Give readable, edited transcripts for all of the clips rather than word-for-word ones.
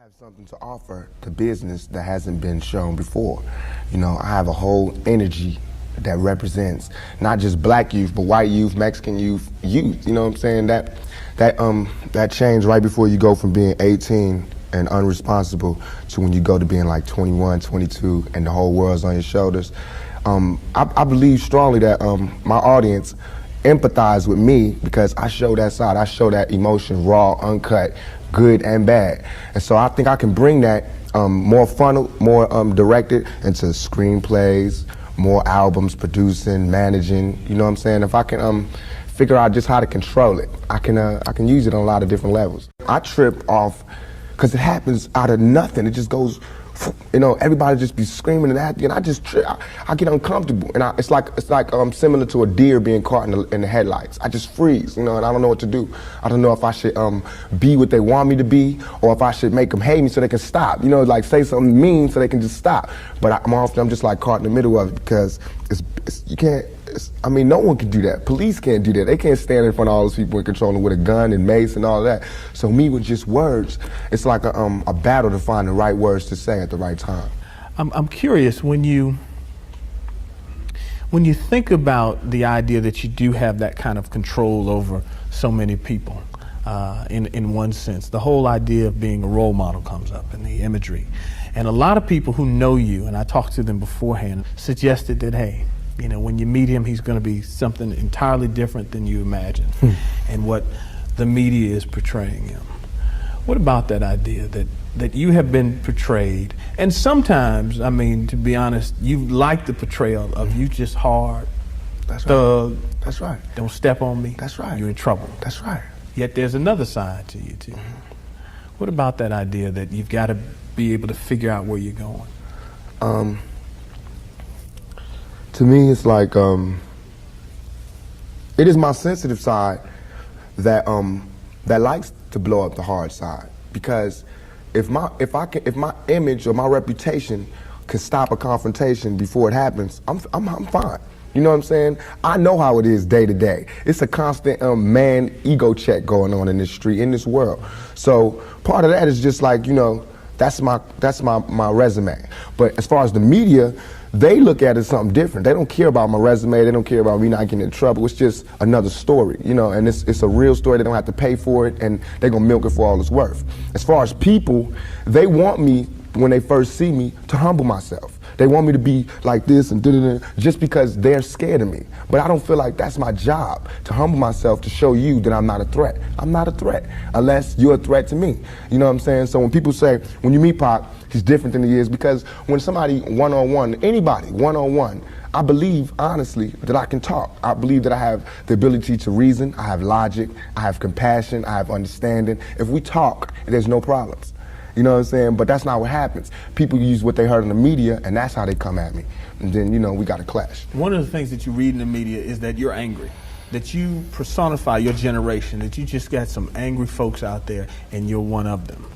have something to offer to business that hasn't been shown before. You know, I have a whole energy that represents not just black youth, but white youth, Mexican youth, you know what I'm saying? That change right before you go from being 18 and unresponsible to when you go to being like 21, 22, and the whole world's on your shoulders. I believe strongly that my audience empathize with me because I show that side. I show that emotion raw, uncut, good and bad. And so I think I can bring that more funnel, more directed into screenplays, more albums, producing, managing, you know what I'm saying? If I can figure out just how to control it, I can use it on a lot of different levels. I trip off because it happens out of nothing. It just goes, you know, everybody just be screaming and acting, and I just trip. I get uncomfortable, and it's like similar to a deer being caught in the headlights. I just freeze, you know, and I don't know what to do. I don't know if I should be what they want me to be, or if I should make them hate me so they can stop. You know, like say something mean so they can just stop. But I'm just like caught in the middle of it because you can't. I mean, no one can do that. Police can't do that. They can't stand in front of all those people and control them with a gun and mace and all that. So me with just words, it's like a battle to find the right words to say at the right time. I'm curious, when you think about the idea that you do have that kind of control over so many people, in one sense, the whole idea of being a role model comes up in the imagery. And a lot of people who know you, and I talked to them beforehand, suggested that, hey, you know, when you meet him, he's going to be something entirely different than you imagined and what the media is portraying him. What about that idea that you have been portrayed? And sometimes, I mean, to be honest, you like the portrayal of you just hard, thug. That's right. Don't step on me. That's right. You're in trouble. That's right. Yet there's another side to you, too. What about that idea that you've got to be able to figure out where you're going? To me, it's like it is my sensitive side that likes to blow up the hard side, because if my image or my reputation can stop a confrontation before it happens, I'm fine. You know what I'm saying? I know how it is day to day. It's a constant man ego check going on in this street, in this world. So part of that is just like, you know, that's my resume. But as far as the media, they look at it as something different. They don't care about my resume. They don't care about me not getting in trouble. It's just another story, you know, and it's a real story. They don't have to pay for it, and they're going to milk it for all it's worth. As far as people, they want me, when they first see me, to humble myself. They want me to be like this and da-da-da, just because they're scared of me. But I don't feel like that's my job, to humble myself, to show you that I'm not a threat. I'm not a threat, unless you're a threat to me. You know what I'm saying? So when people say, when you meet Pac, he's different than he is, because when somebody one-on-one, anybody one-on-one, I believe, honestly, that I can talk. I believe that I have the ability to reason, I have logic, I have compassion, I have understanding. If we talk, there's no problems. You know what I'm saying? But that's not what happens. People use what they heard in the media, and that's how they come at me. And then, you know, we got to clash. One of the things that you read in the media is that you're angry, that you personify your generation, that you just got some angry folks out there, and you're one of them.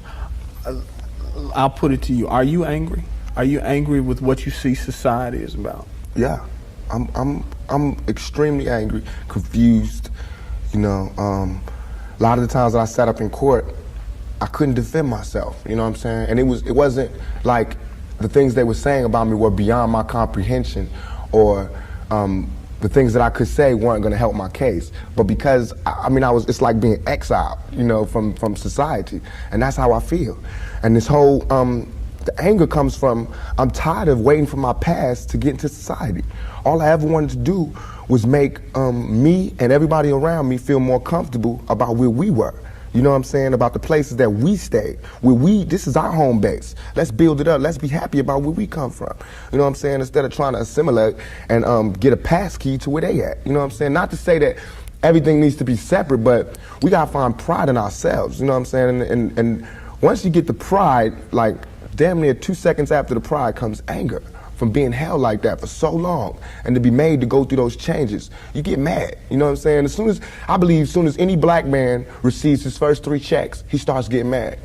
I'll put it to you. Are you angry? Are you angry with what you see society is about? Yeah, I'm extremely angry, confused. You know, a lot of the times that I sat up in court, I couldn't defend myself. You know what I'm saying? And it wasn't like the things they were saying about me were beyond my comprehension, or the things that I could say weren't going to help my case. But because it's like being exiled, you know, from society, and that's how I feel. And this whole the anger comes from, I'm tired of waiting for my past to get into society. All I ever wanted to do was make me and everybody around me feel more comfortable about where we were. You know what I'm saying? About the places that we stayed. This is our home base. Let's build it up. Let's be happy about where we come from. You know what I'm saying? Instead of trying to assimilate and get a pass key to where they at. You know what I'm saying? Not to say that everything needs to be separate, but we gotta find pride in ourselves. You know what I'm saying? And once you get the pride, like damn near 2 seconds after the pride comes anger. From being held like that for so long, and to be made to go through those changes, you get mad. You know what I'm saying? As soon as any black man receives his first 3 checks, he starts getting mad.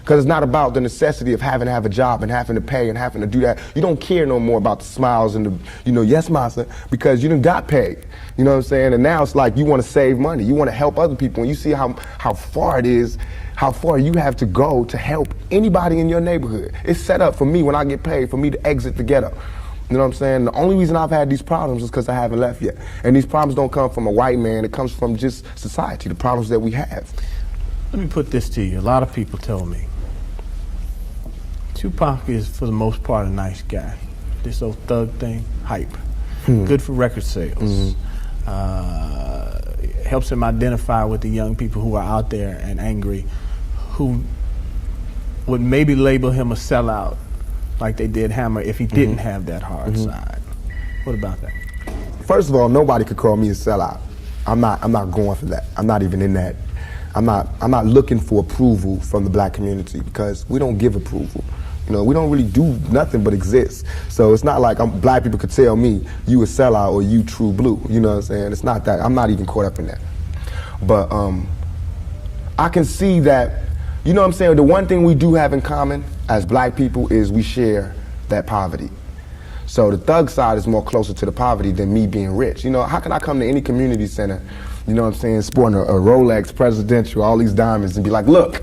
Because it's not about the necessity of having to have a job and having to pay and having to do that. You don't care no more about the smiles and the, yes, massa, because you done got paid. You know what I'm saying? And now it's like you want to save money. You want to help other people. And you see how far it is, how far you have to go to help anybody in your neighborhood. It's set up for me when I get paid, for me to exit the ghetto. You know what I'm saying? The only reason I've had these problems is because I haven't left yet. And these problems don't come from a white man. It comes from just society, the problems that we have. Let me put this to you. A lot of people tell me Tupac is, for the most part, a nice guy. This old thug thing, hype. Good for record sales. Helps him identify with the young people who are out there and angry, who would maybe label him a sellout, like they did Hammer, if he didn't have that hard side. What about that? First of all, nobody could call me a sellout. I'm not going for that. I'm not even in that. I'm not looking for approval from the black community, because we don't give approval. We don't really do nothing but exist. So it's not like black people could tell me you a sellout or you true blue. You know what I'm saying? It's not that. I'm not even caught up in that. But I can see that, you know what I'm saying, the one thing we do have in common as black people is we share that poverty. So the thug side is more closer to the poverty than me being rich. How can I come to any community center, you know what I'm saying, sporting a Rolex Presidential, all these diamonds, and be like, look,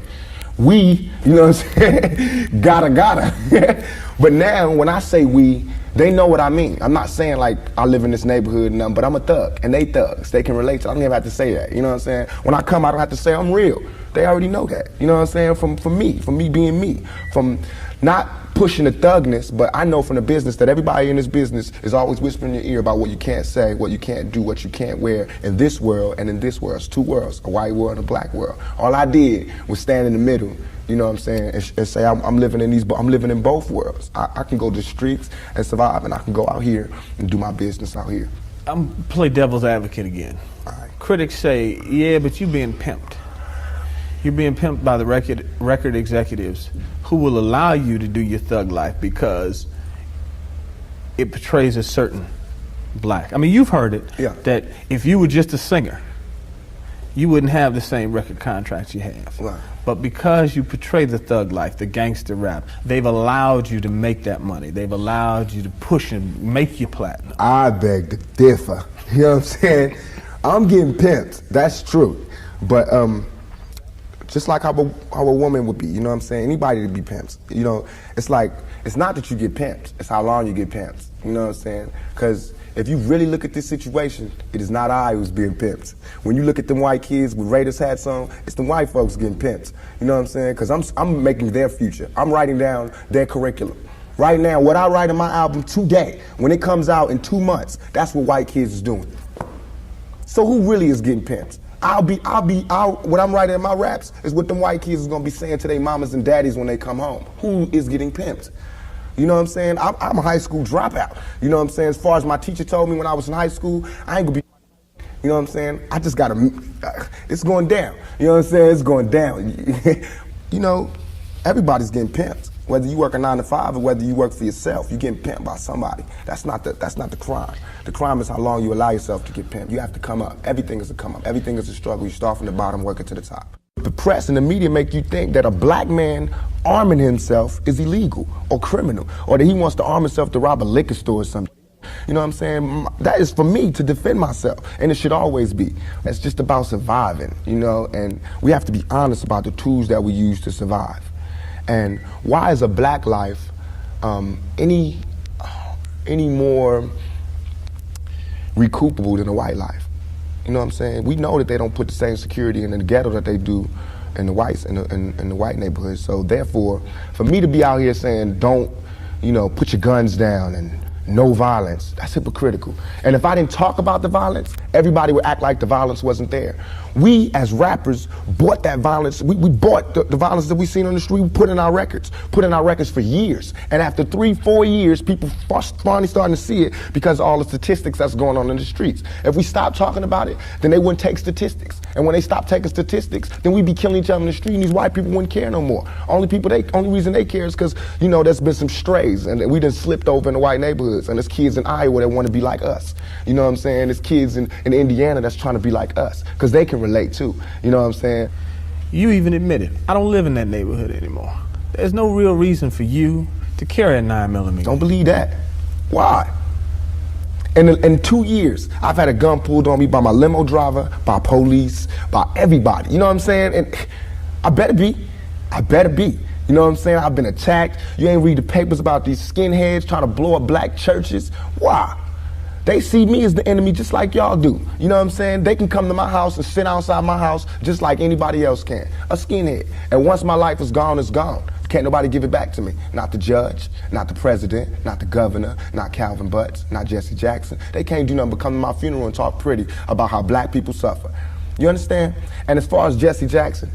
we, you know what I'm saying, gotta. But now when I say we, they know what I mean. I'm not saying like I live in this neighborhood and nothing, but I'm a thug, and they thugs. They can relate to it. I don't even have to say that, you know what I'm saying? When I come, I don't have to say I'm real. They already know that, you know what I'm saying? From me being me, from not pushing the thugness, but I know from the business that everybody in this business is always whispering in your ear about what you can't say, what you can't do, what you can't wear in this world and in this world. It's two worlds, a white world and a black world. All I did was stand in the middle, you know what I'm saying, and say I'm living in both worlds. I can go to the streets and survive, and I can go out here and do my business out here. I'm play devil's advocate again. All right. Critics say, yeah, but you're being pimped. You're being pimped by the record executives who will allow you to do your thug life because it portrays a certain black. I mean, you've heard it, that if you were just a singer, you wouldn't have the same record contracts you have. Right. But because you portray the thug life, the gangster rap, they've allowed you to make that money. They've allowed you to push and make your platinum. I beg to differ. You know what I'm saying? I'm getting pimped. That's true. But just like how a woman would be, you know what I'm saying? Anybody to be pimped. It's like, it's not that you get pimped, it's how long you get pimped. You know what I'm saying? Because if you really look at this situation, it is not I who's being pimped. When you look at them white kids with Raiders hats on, it's the white folks getting pimped. You know what I'm saying? Because I'm making their future. I'm writing down their curriculum. Right now, what I write in my album today, when it comes out in 2 months, that's what white kids is doing. So who really is getting pimped? What I'm writing in my raps is what them white kids is gonna be saying to their mamas and daddies when they come home. Who is getting pimped? You know what I'm saying? I'm a high school dropout. You know what I'm saying? As far as my teacher told me when I was in high school, I ain't gonna be, you know what I'm saying? I just gotta, it's going down. You know what I'm saying? It's going down. Everybody's getting pimped. Whether you work a 9 to 5 or whether you work for yourself, you're getting pimped by somebody. That's not the crime. The crime is how long you allow yourself to get pimped. You have to come up. Everything is a come up. Everything is a struggle. You start from the bottom, working to the top. The press and the media make you think that a black man arming himself is illegal or criminal, or that he wants to arm himself to rob a liquor store or something. You know what I'm saying? That is for me to defend myself, and it should always be. It's just about surviving, and we have to be honest about the tools that we use to survive. And why is a black life any more recoupable than a white life? You know what I'm saying? We know that they don't put the same security in the ghetto that they do in the whites in the white neighborhoods. So therefore, for me to be out here saying don't, put your guns down and no violence, that's hypocritical. And if I didn't talk about the violence, everybody would act like the violence wasn't there. We, as rappers, bought that violence. We bought the violence that we seen on the street. We put in our records for years. And after 3-4 years, people finally starting to see it because of all the statistics that's going on in the streets. If we stop talking about it, then they wouldn't take statistics. And when they stop taking statistics, then we'd be killing each other in the street, and these white people wouldn't care no more. Only reason they care is because, there's been some strays, and we done slipped over in the white neighborhoods, and there's kids in Iowa that want to be like us. You know what I'm saying? There's kids in Indiana that's trying to be like us, because they can relate too. You know what I'm saying? You even admitted, I don't live in that neighborhood anymore. There's no real reason for you to carry a 9mm. Don't believe that. Why? In 2 years, I've had a gun pulled on me by my limo driver, by police, by everybody. You know what I'm saying? And I better be. I better be. You know what I'm saying? I've been attacked. You ain't read the papers about these skinheads trying to blow up black churches. Why? They see me as the enemy just like y'all do. You know what I'm saying? They can come to my house and sit outside my house just like anybody else can. A skinhead. And once my life is gone, it's gone. Can't nobody give it back to me. Not the judge, not the president, not the governor, not Calvin Butts, not Jesse Jackson. They can't do nothing but come to my funeral and talk pretty about how black people suffer. You understand? And as far as Jesse Jackson,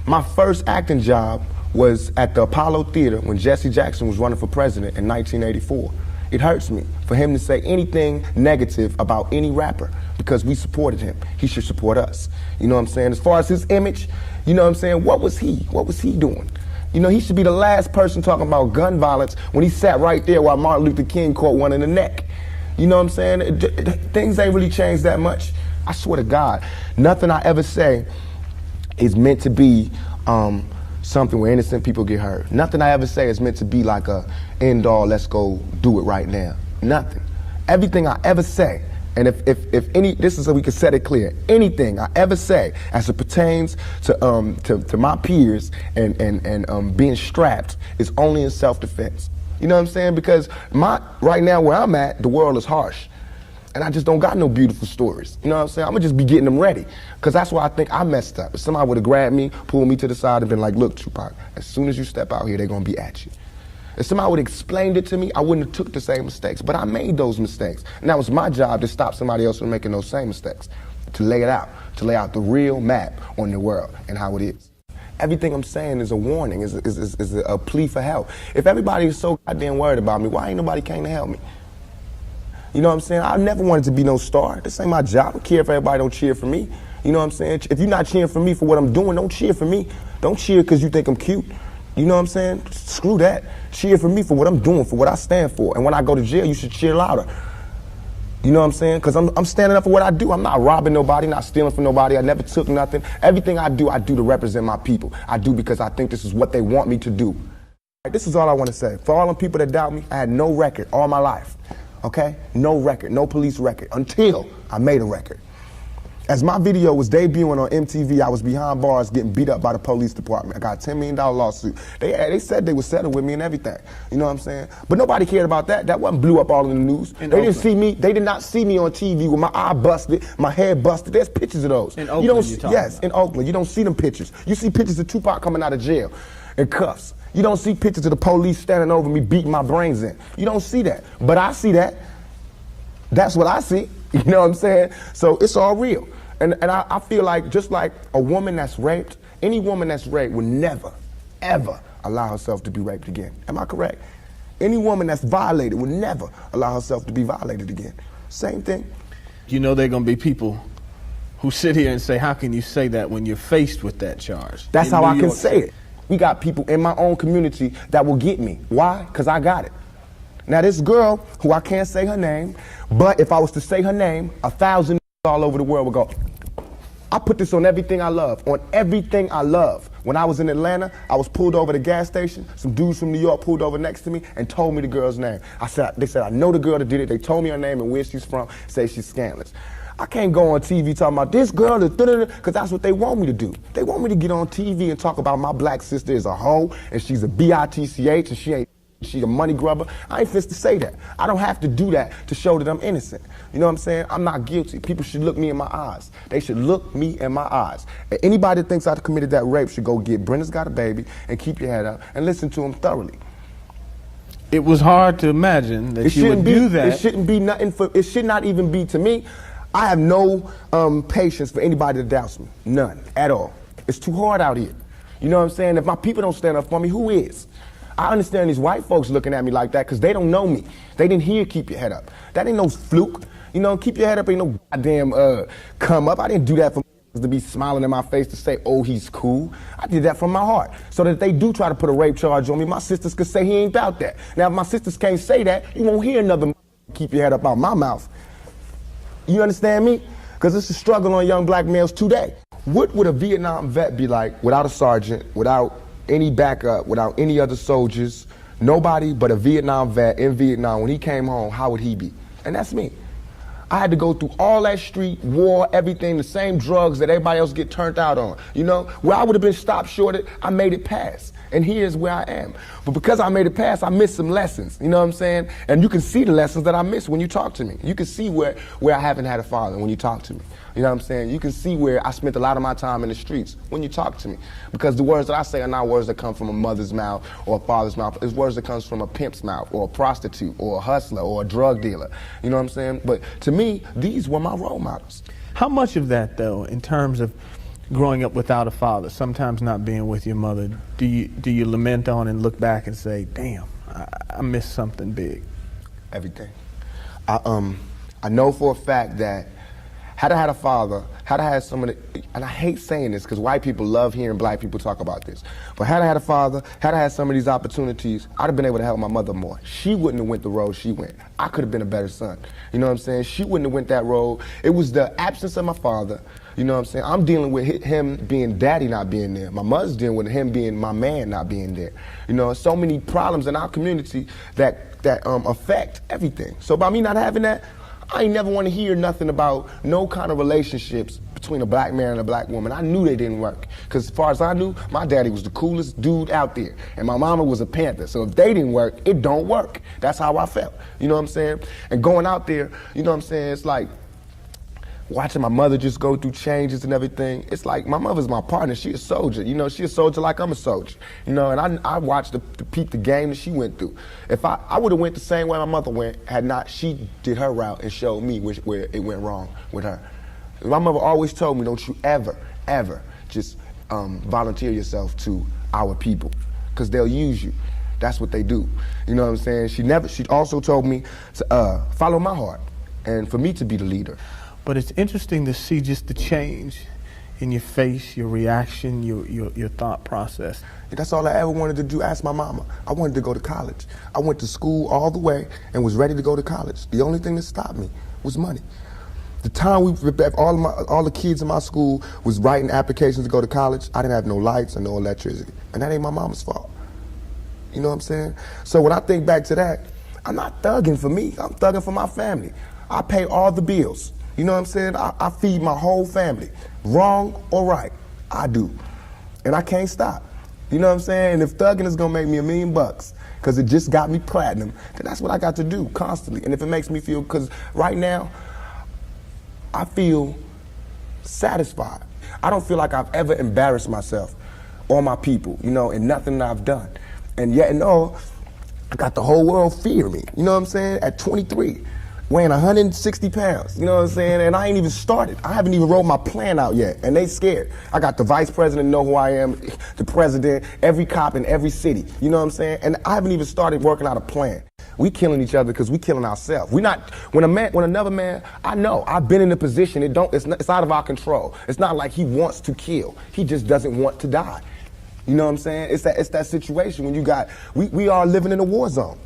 my first acting job was at the Apollo Theater when Jesse Jackson was running for president in 1984. It hurts me for him to say anything negative about any rapper because we supported him. He should support us. You know what I'm saying? As far as his image, you know what I'm saying? What was he? What was he doing? You know, he should be the last person talking about gun violence when he sat right there while Martin Luther King caught one in the neck. You know what I'm saying? Things ain't really changed that much. I swear to God, nothing I ever say is meant to be something where innocent people get hurt. Nothing I ever say is meant to be like a end all, let's go do it right now. Nothing. Everything I ever say, and if any, this is so we can set it clear, anything I ever say as it pertains to my peers and being strapped is only in self-defense. You know what I'm saying? Because right now where I'm at, the world is harsh. And I just don't got no beautiful stories. You know what I'm saying? I'm gonna just be getting them ready. Because that's why I think I messed up. If somebody would have grabbed me, pulled me to the side and been like, look, Tupac, as soon as you step out here, they're gonna be at you. If somebody would have explained it to me, I wouldn't have took the same mistakes. But I made those mistakes. And that was my job to stop somebody else from making those same mistakes. To lay it out, to lay out the real map on the world and how it is. Everything I'm saying is a warning, is a plea for help. If everybody is so goddamn worried about me, why ain't nobody came to help me? You know what I'm saying? I never wanted to be no star. This ain't my job. I don't care if everybody don't cheer for me. You know what I'm saying? If you're not cheering for me for what I'm doing, don't cheer for me. Don't cheer because you think I'm cute. You know what I'm saying? Screw that. Cheer for me for what I'm doing, for what I stand for. And when I go to jail, you should cheer louder. You know what I'm saying? Because I'm standing up for what I do. I'm not robbing nobody, not stealing from nobody. I never took nothing. Everything I do to represent my people. I do because I think this is what they want me to do. This is all I want to say. For all them people that doubt me, I had no record all my life. Okay? No record, no police record, until I made a record. As my video was debuting on MTV, I was behind bars getting beat up by the police department. I got a $10 million lawsuit. They said they would settle with me and everything. You know what I'm saying? But nobody cared about that. That wasn't blew up all in the news. They did not see me on TV with my eye busted, my head busted. There's pictures of those. In Oakland, yes, in Oakland. You don't see them pictures. You see pictures of Tupac coming out of jail in cuffs. You don't see pictures of the police standing over me beating my brains in. You don't see that. But I see that. That's what I see. You know what I'm saying? So it's all real. And I feel like just like a woman that's raped, any woman that's raped would never, ever allow herself to be raped again. Am I correct? Any woman that's violated would never allow herself to be violated again. Same thing. You know there are going to be people who sit here and say, how can you say that when you're faced with that charge? That's how I can say it. We got people in my own community that will get me. Why? Because I got it. Now this girl, who I can't say her name, but if I was to say her name, 1,000 all over the world would go, I put this on everything I love, on everything I love. When I was in Atlanta, I was pulled over at a gas station. Some dudes from New York pulled over next to me and told me the girl's name. They said, I know the girl that did it. They told me her name and where she's from, say she's scandalous. I can't go on TV talking about this girl, because that's what they want me to do. They want me to get on TV and talk about my black sister is a hoe, and she's a bitch, and she's a money grubber. I ain't fit to say that. I don't have to do that to show that I'm innocent. You know what I'm saying? I'm not guilty. People should look me in my eyes. They should look me in my eyes. And anybody that thinks I committed that rape should go get Brenda's Got a Baby and keep your head up and listen to him thoroughly. It was hard to imagine that you would do that. It shouldn't be nothing it should not even be to me. I have no patience for anybody that doubts me. None at all. It's too hard out here. You know what I'm saying? If my people don't stand up for me, who is? I understand these white folks looking at me like that because they don't know me. They didn't hear keep your head up. That ain't no fluke. You know, keep your head up ain't no goddamn come up. I didn't do that for to be smiling in my face to say, oh, he's cool. I did that from my heart. So that if they do try to put a rape charge on me, my sisters could say he ain't about that. Now, if my sisters can't say that, you won't hear another keep your head up out my mouth. You understand me? Because it's a struggle on young black males today. What would a Vietnam vet be like without a sergeant, without any backup, without any other soldiers, nobody but a Vietnam vet in Vietnam? When he came home, how would he be? And that's me. I had to go through all that street, war, everything, the same drugs that everybody else get turned out on. You know, where I would have been stopped short, I made it past. And here's where I am. But because I made it past, I missed some lessons. You know what I'm saying? And you can see the lessons that I missed when you talk to me. You can see where I haven't had a father when you talk to me. You know what I'm saying? You can see where I spent a lot of my time in the streets when you talk to me. Because the words that I say are not words that come from a mother's mouth or a father's mouth. It's words that comes from a pimp's mouth or a prostitute or a hustler or a drug dealer. You know what I'm saying? But to me, these were my role models. How much of that, though, in terms of growing up without a father, sometimes not being with your mother, do you lament on and look back and say, damn, I missed something big? Everything. I know for a fact that had I had a father, had I had someone, and I hate saying this because white people love hearing black people talk about this, but had I had a father, had I had some of these opportunities, I'd have been able to help my mother more. She wouldn't have went the road she went. I could have been a better son. You know what I'm saying? She wouldn't have went that road. It was the absence of my father. You know what I'm saying? I'm dealing with him being daddy not being there. My mother's dealing with him being my man not being there. You know, so many problems in our community that affect everything. So by me not having that, I ain't never want to hear nothing about no kind of relationships between a black man and a black woman. I knew they didn't work. Because as far as I knew, my daddy was the coolest dude out there. And my mama was a Panther. So if they didn't work, it don't work. That's how I felt. You know what I'm saying? And going out there, you know what I'm saying? It's like watching my mother just go through changes and everything. It's like my mother's my partner. She a soldier. You know, she a soldier like I'm a soldier. You know, and I watched the peep the game that she went through. If I would have went the same way my mother went had not she did her route and showed me where it went wrong with her. My mother always told me, don't you ever, ever just volunteer yourself to our people, because they'll use you. That's what they do. You know what I'm saying? She also told me to follow my heart and for me to be the leader. But it's interesting to see just the change in your face, your reaction, your thought process. That's all I ever wanted to do. Ask my mama. I wanted to go to college. I went to school all the way and was ready to go to college. The only thing that stopped me was money. The time all the kids in my school was writing applications to go to college, I didn't have no lights and no electricity. And that ain't my mama's fault. You know what I'm saying? So when I think back to that, I'm not thugging for me. I'm thugging for my family. I pay all the bills. You know what I'm saying? I feed my whole family. Wrong or right, I do. And I can't stop. You know what I'm saying? And if thugging is gonna make me $1 million, because it just got me platinum, then that's what I got to do constantly. And if it makes me feel, because right now, I feel satisfied. I don't feel like I've ever embarrassed myself or my people, you know, in nothing that I've done. And yet and all, I got the whole world fearing me. You know what I'm saying? At 23. Weighing 160 pounds, you know what I'm saying? And I ain't even started. I haven't even wrote my plan out yet, and they scared. I got the vice president know who I am, the president, every cop in every city, you know what I'm saying? And I haven't even started working out a plan. We killing each other because we killing ourselves. When another man, I know, I've been in a position, it's out of our control. It's not like he wants to kill. He just doesn't want to die. You know what I'm saying? It's that situation when we are living in a war zone.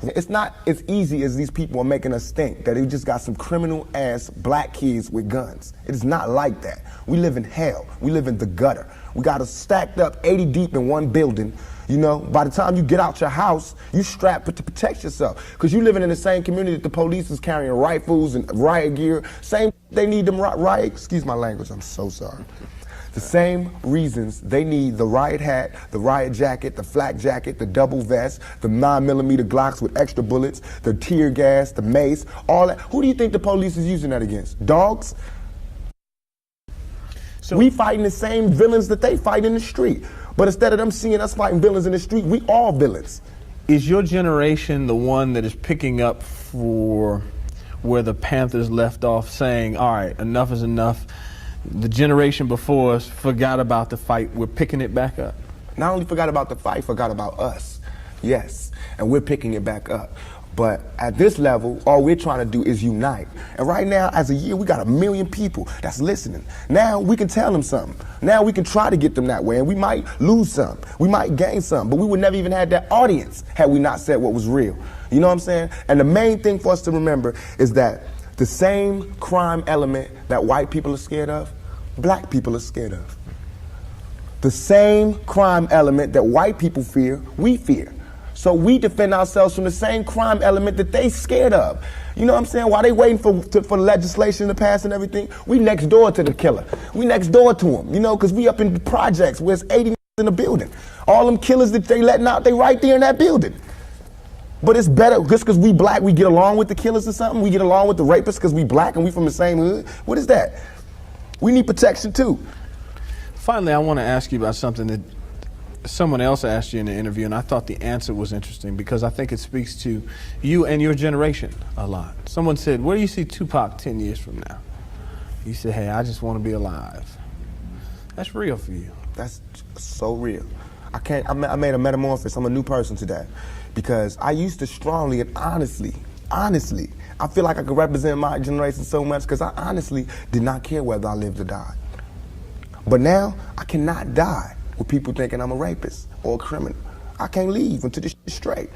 It's not as easy as these people are making us think, that they just got some criminal ass black kids with guns. It is not like that. We live in hell. We live in the gutter. We got us stacked up 80 deep in one building. You know, by the time you get out your house, you strapped to protect yourself. Because you living in the same community that the police is carrying rifles and riot gear. Same, they need them riot, excuse my language, I'm so sorry. The same reasons they need the riot hat, the riot jacket, the flak jacket, the double vest, the 9mm Glocks with extra bullets, the tear gas, the mace, all that. Who do you think the police is using that against? Dogs? So we fighting the same villains that they fight in the street. But instead of them seeing us fighting villains in the street, we all villains. Is your generation the one that is picking up for where the Panthers left off, saying, all right, enough is enough? The generation before us forgot about the fight. We're picking it back up. Not only forgot about the fight, forgot about us. Yes, and we're picking it back up. But at this level, all we're trying to do is unite. And right now, as a year, we got 1 million people that's listening. Now we can tell them something. Now we can try to get them that way, and we might lose some. We might gain some, but we would never even have that audience had we not said what was real. You know what I'm saying? And the main thing for us to remember is that the same crime element that white people are scared of, black people are scared of. The same crime element that white people fear, we fear. So we defend ourselves from the same crime element that they scared of. You know what I'm saying? While they waiting for legislation to pass and everything, we next door to the killer. We next door to him, you know, because we up in the projects where it's 80 in the building. All them killers that they letting out, they right there in that building. But it's better, just because we black, we get along with the killers or something? We get along with the rapists because we black and we from the same hood? What is that? We need protection too. Finally, I want to ask you about something that someone else asked you in the interview, and I thought the answer was interesting because I think it speaks to you and your generation a lot. Someone said, where do you see Tupac 10 years from now? You said, hey, I just want to be alive. That's real for you. That's so real. I made a metamorphosis. I'm a new person today because I used to strongly and honestly, I feel like I could represent my generation so much because I honestly did not care whether I lived or died. But now, I cannot die with people thinking I'm a rapist or a criminal. I can't leave until this shit's straight.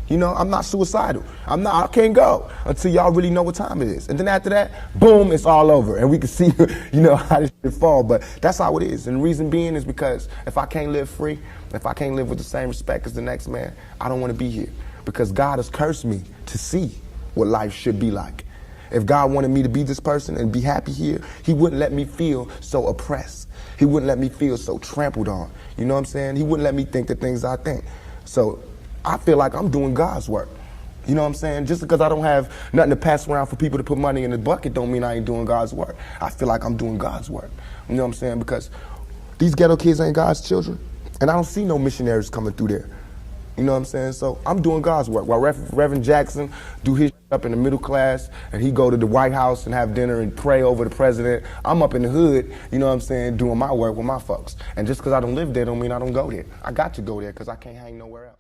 You know, I'm not suicidal. I can't go until y'all really know what time it is. And then after that, boom, it's all over. And we can see, you know, how this shit fall. But that's how it is. And the reason being is because if I can't live free, if I can't live with the same respect as the next man, I don't want to be here. Because God has cursed me to see what life should be like. If God wanted me to be this person and be happy here, he wouldn't let me feel so oppressed. He wouldn't let me feel so trampled on. You know what I'm saying? He wouldn't let me think the things I think. So I feel like I'm doing God's work. You know what I'm saying? Just because I don't have nothing to pass around for people to put money in the bucket don't mean I ain't doing God's work. I feel like I'm doing God's work. You know what I'm saying? Because these ghetto kids ain't God's children. And I don't see no missionaries coming through there. You know what I'm saying? So I'm doing God's work. While Reverend Jackson do his up in the middle class and he go to the White House and have dinner and pray over the president, I'm up in the hood, you know what I'm saying, doing my work with my folks. And just because I don't live there don't mean I don't go there. I got to go there because I can't hang nowhere else.